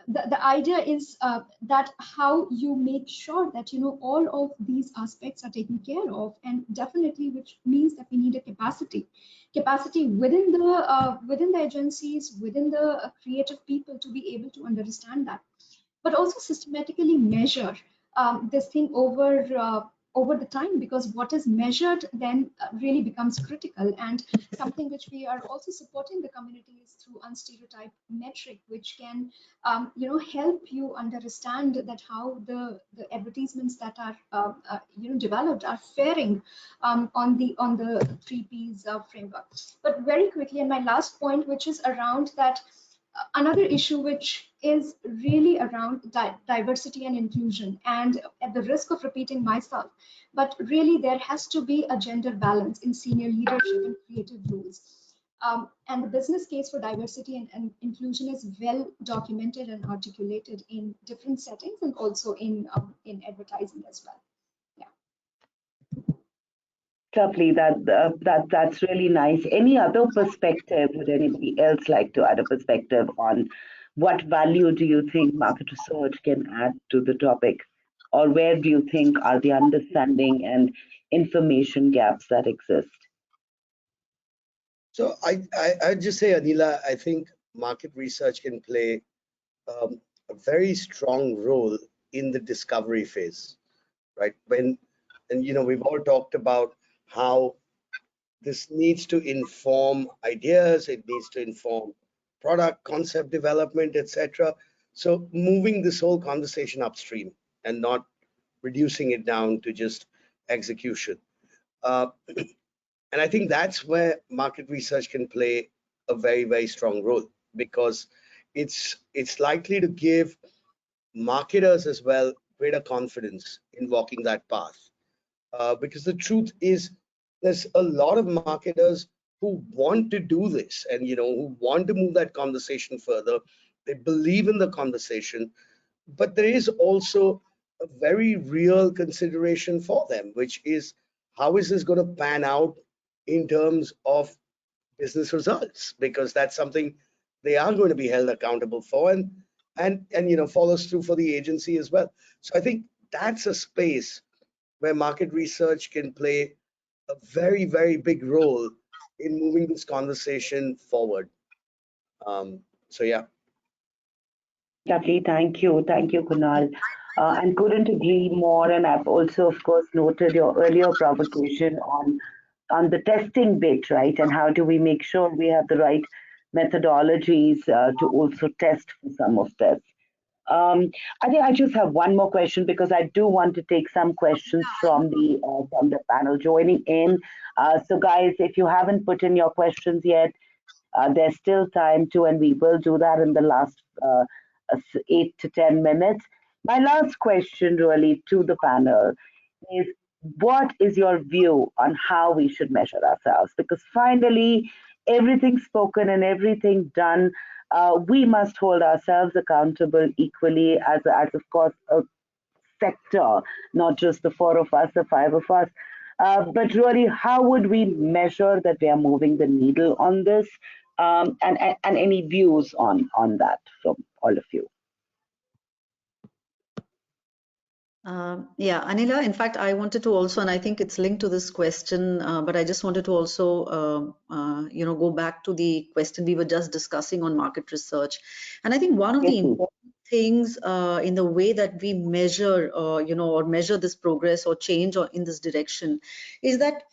the idea is that how you make sure that all of these aspects are taken care of, and definitely which means that we need a capacity within the agencies, within the creative people, to be able to understand that, but also systematically measure this thing over the time, because what is measured then really becomes critical, and something which we are also supporting the communities through Unstereotype metric, which can help you understand that how the advertisements that are developed are faring on the 3Ps framework. But very quickly, and my last point, which is around that another issue which is really around diversity and inclusion, and at the risk of repeating myself, but really there has to be a gender balance in senior leadership and creative roles. And the business case for diversity and inclusion is well documented and articulated in different settings, and also in advertising as well. Lovely. That's really nice. Any other perspective? Would anybody else like to add a perspective on what value do you think market research can add to the topic, or where do you think are the understanding and information gaps that exist? So I'd just say, Anila, I think market research can play a very strong role in the discovery phase, right? We've all talked about how this needs to inform ideas, it needs to inform product concept development, etc. So moving this whole conversation upstream and not reducing it down to just execution. And I think that's where market research can play a very, very strong role, because it's likely to give marketers as well greater confidence in walking that path. Because the truth is, there's a lot of marketers who want to do this, and who want to move that conversation further. They believe in the conversation, but there is also a very real consideration for them, which is, how is this going to pan out in terms of business results? Because that's something they are going to be held accountable for, and follows through for the agency as well. So I think that's a space where market research can play a very, very big role in moving this conversation forward. So yeah. Lovely. Thank you, Kunal. And couldn't agree more. And I've also, of course, noted your earlier provocation on the testing bit, right? And how do we make sure we have the right methodologies to also test for some of this? I think I just have one more question, because I do want to take some questions from the panel joining in. So guys, if you haven't put in your questions yet, there's still time to, and we will do that in the last 8 to 10 minutes. My last question really to the panel is, what is your view on how we should measure ourselves? Because finally, everything spoken and everything done, we must hold ourselves accountable equally as of course, a sector, not just the 4 of us, the 5 of us. But really, how would we measure that we are moving the needle on this? And any views on that from all of you? Yeah, Anila, in fact, I wanted to also, and I think it's linked to this question, but I just wanted to also, go back to the question we were just discussing on market research. And I think one of the important things in the way that we measure, or measure this progress or change or in this direction is that,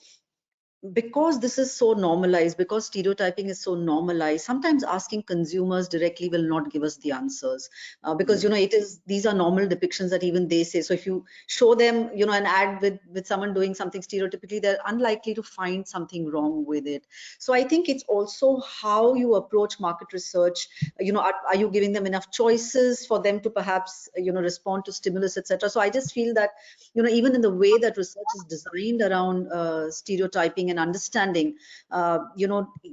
because this is so normalized, because stereotyping is so normalized, sometimes asking consumers directly will not give us the answers, because these are normal depictions that even they say. So if you show them an ad with someone doing something stereotypically, they're unlikely to find something wrong with it. So I think it's also how you approach market research. Are you giving them enough choices for them to perhaps respond to stimulus, etc. So I just feel that even in the way that research is designed around stereotyping and understanding,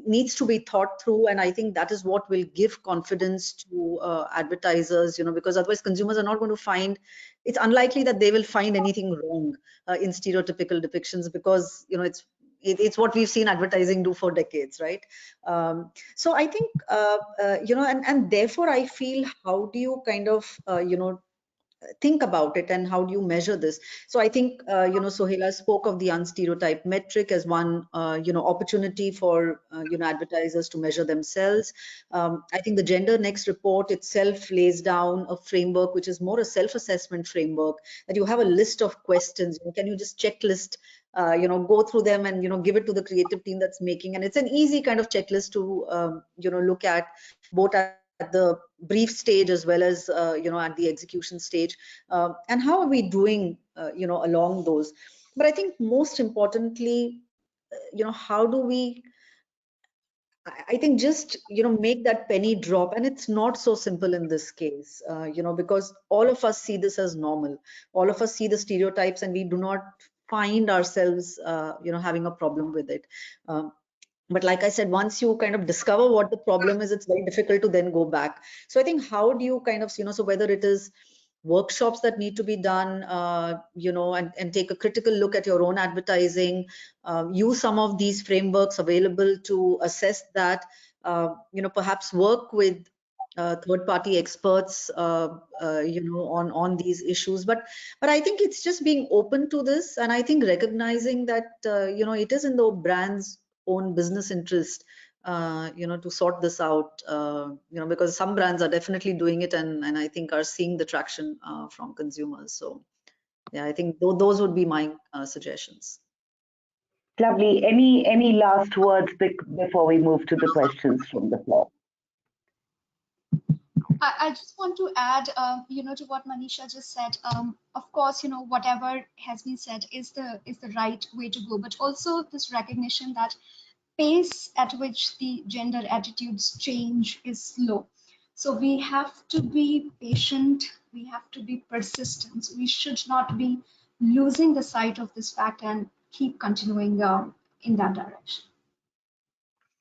needs to be thought through. And I think that is what will give confidence to advertisers, because otherwise consumers are not going to find, it's unlikely that they will find anything wrong in stereotypical depictions, because, it's what we've seen advertising do for decades, right? So I think, and therefore I feel, how do you kind of, think about it, and how do you measure this? So I think, Suhela spoke of the unstereotype metric as one, opportunity for, advertisers to measure themselves. I think the Gender Next report itself lays down a framework which is more a self-assessment framework, that you have a list of questions. Can you just checklist, go through them and, give it to the creative team that's making, and it's an easy kind of checklist to, look at, both at the brief stage as well as, at the execution stage. And how are we doing, along those? But I think most importantly, how do we, I think, just, make that penny drop? And it's not so simple in this case, because all of us see this as normal. All of us see the stereotypes, and we do not find ourselves, having a problem with it. But like I said, once you kind of discover what the problem is, it's very difficult to then go back. So I think, how do you kind of, so whether it is workshops that need to be done, and take a critical look at your own advertising, use some of these frameworks available to assess that, perhaps work with third-party experts, on these issues. But I think it's just being open to this, and I think recognizing that, it is in the brand's own business interest, to sort this out, because some brands are definitely doing it, and I think are seeing the traction from consumers. So yeah, I think those would be my suggestions. Lovely. Any last words before we move to the questions from the floor? I just want to add, to what Manisha just said. Of course, whatever has been said is the right way to go, but also this recognition that pace at which the gender attitudes change is slow. So we have to be patient, we have to be persistent. We should not be losing the sight of this fact and keep continuing in that direction.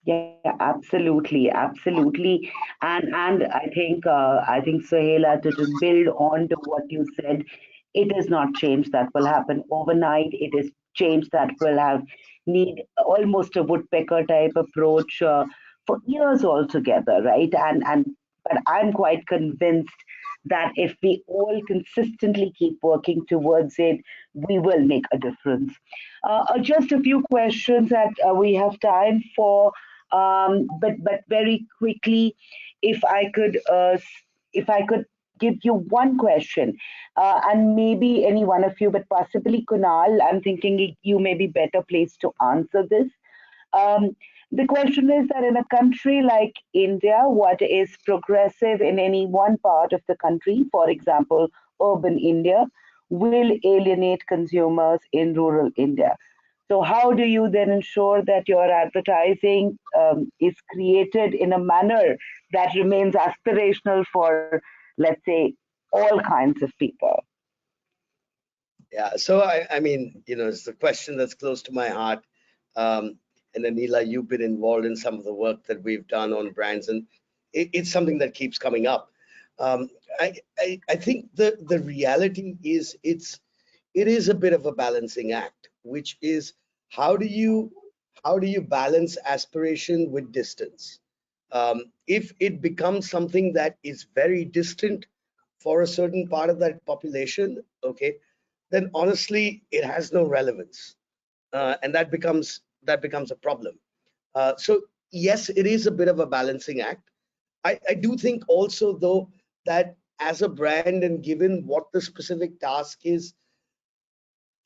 Yeah, absolutely, absolutely. And I think Suhela, to just build on to what you said, it is not change that will happen overnight. It is change that will have need almost a woodpecker type approach for years altogether, right? And but I'm quite convinced that if we all consistently keep working towards it, we will make a difference. Just a few questions that we have time for. But very quickly, if I could give you one question, and maybe any one of you, but possibly Kunal, I'm thinking you may be better placed to answer this. Um, the question is that in a country like India, what is progressive in any one part of the country, for example, urban India, will alienate consumers in rural India. So, how do you then ensure that your advertising is created in a manner that remains aspirational for, let's say, all kinds of people? Yeah, so I mean, it's the question that's close to my heart. And Anila, you've been involved in some of the work that we've done on brands, and it's something that keeps coming up. I think the reality is it is a bit of a balancing act, which is how do you balance aspiration with distance? If it becomes something that is very distant for a certain part of that population, okay, then honestly it has no relevance, and that becomes a problem. So yes, it is a bit of a balancing act. I do think also though that as a brand, and given what the specific task is,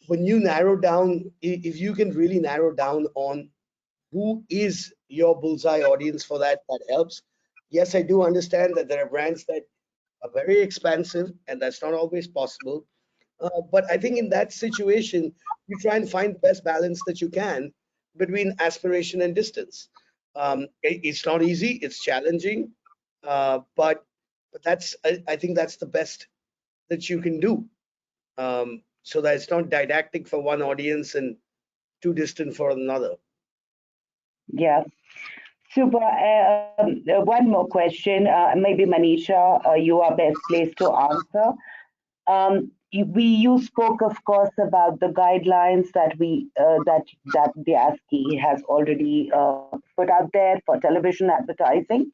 when you narrow down, if you can really narrow down on who is your bullseye audience for that helps. Yes, I do understand that there are brands that are very expansive, and that's not always possible. But I think in that situation, you try and find the best balance that you can between aspiration and distance. It's not easy, it's challenging, but I think that's the best that you can do, so that it's not didactic for one audience and too distant for another. Yeah, super. One more question. Maybe Manisha, you are best placed to answer. you spoke, of course, about the guidelines that that the ASCI has already put out there for television advertising.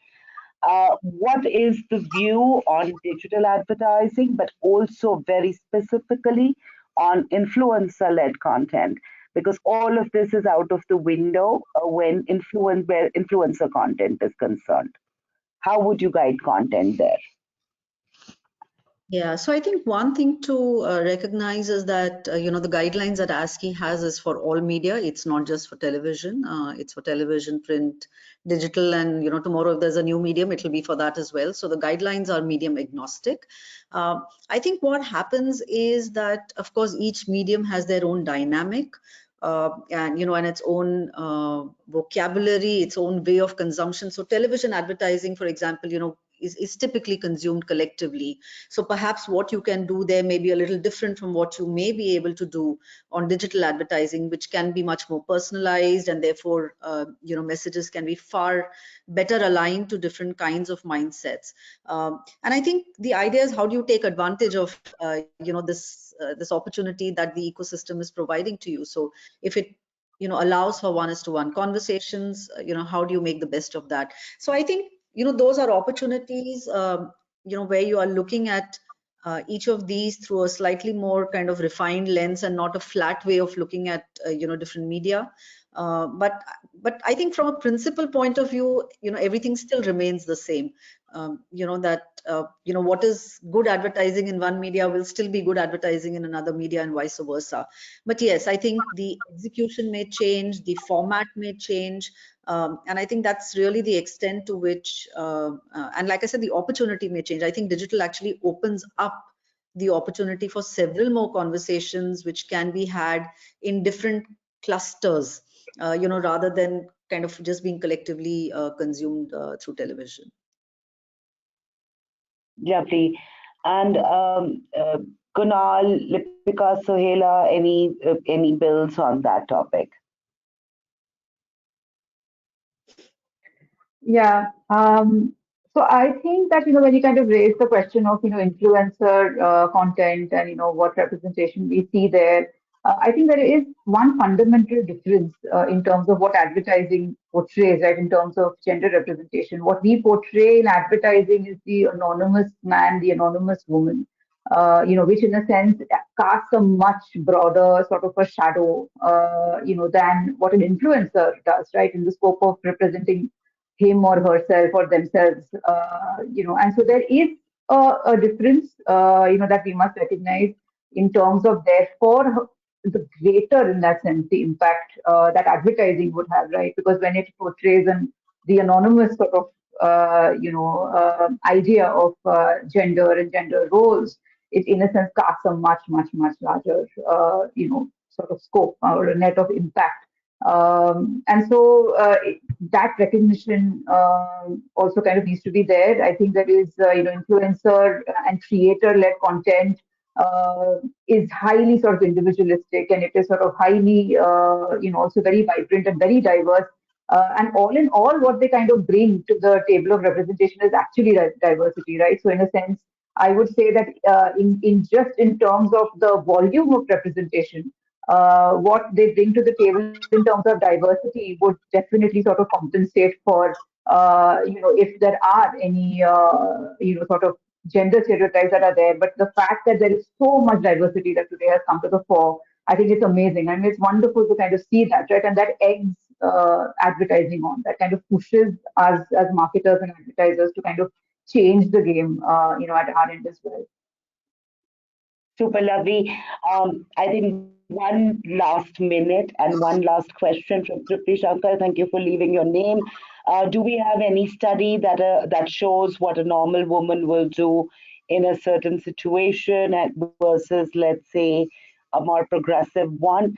What is the view on digital advertising, but also very specifically on influencer-led content? Because all of this is out of the window where influencer content is concerned. How would you guide content there? Yeah, so I think one thing to recognize is that the guidelines that ASCI has is for all media. It's not just for television. It's for television, print, digital, and tomorrow if there's a new medium, it will be for that as well. So the guidelines are medium agnostic. I think what happens is that, of course, each medium has their own dynamic. And its own vocabulary, its own way of consumption. So television advertising, for example, is typically consumed collectively. So perhaps what you can do there may be a little different from what you may be able to do on digital advertising, which can be much more personalized, and therefore, messages can be far better aligned to different kinds of mindsets. And I think the idea is, how do you take advantage of, this opportunity that the ecosystem is providing to you? So if it allows for one-to-one conversations, how do you make the best of that? So I think those are opportunities where you are looking at each of these through a slightly more kind of refined lens, and not a flat way of looking at different media. But I think from a principal point of view, everything still remains the same. What is good advertising in one media will still be good advertising in another media, and vice versa. But yes, I think the execution may change, the format may change, and I think that's really the extent to which, and like I said, the opportunity may change. I think digital actually opens up the opportunity for several more conversations which can be had in different clusters, rather than kind of just being collectively consumed through television. Lovely. And Kunal, Lipika, Suhela, any builds on that topic? Yeah. So I think that, when you kind of raise the question of, influencer content and, what representation we see there, I think there is one fundamental difference in terms of what advertising portrays, right, in terms of gender representation. What we portray in advertising is the anonymous man, the anonymous woman, which in a sense casts a much broader sort of a shadow, than what an influencer does, right, in the scope of representing him or herself or themselves, and so there is a difference, that we must recognize in terms of, therefore, the greater, in that sense, the impact that advertising would have, right? Because when it portrays the anonymous sort of, idea of gender and gender roles, it in a sense casts a much, much, much larger, sort of scope or a net of impact. And so that recognition also kind of needs to be there. I think there is, influencer and creator-led content is highly sort of individualistic, and it is sort of highly, also very vibrant and very diverse. And all in all, what they kind of bring to the table of representation is actually diversity, right? So in a sense, I would say that in just in terms of the volume of representation, what they bring to the table in terms of diversity would definitely sort of compensate for, if there are any, sort of gender stereotypes that are there. But the fact that there is so much diversity that today has come to the fore, I think it's amazing. And it's wonderful to kind of see that, right? And that eggs advertising on, that kind of pushes us as marketers and advertisers to kind of change the game, at our end as well. Super lovely. I think one last minute and one last question from Tripti Shankar. Thank you for leaving your name. Do we have any study that shows what a normal woman will do in a certain situation versus, let's say, a more progressive one?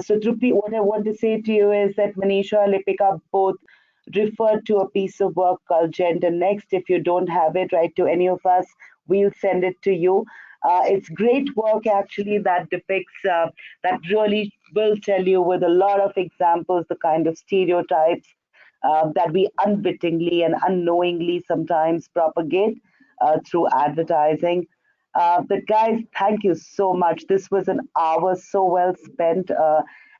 So, Tripti, what I want to say to you is that Manisha, Lipika both referred to a piece of work called Gender Next. If you don't have it, write to any of us. We'll send it to you. It's great work actually that depicts, that really will tell you with a lot of examples the kind of stereotypes that we unwittingly and unknowingly sometimes propagate through advertising. But guys, thank you so much. This was an hour so well spent.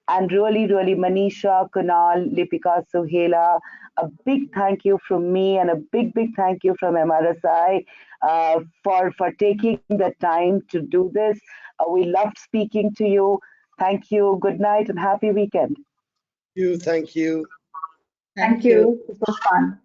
And really, really, Manisha, Kunal, Lipika, Suhela, a big thank you from me and a big, big thank you from MRSI for taking the time to do this. We loved speaking to you. Thank you. Good night and happy weekend. Thank you. Thank you. This was fun.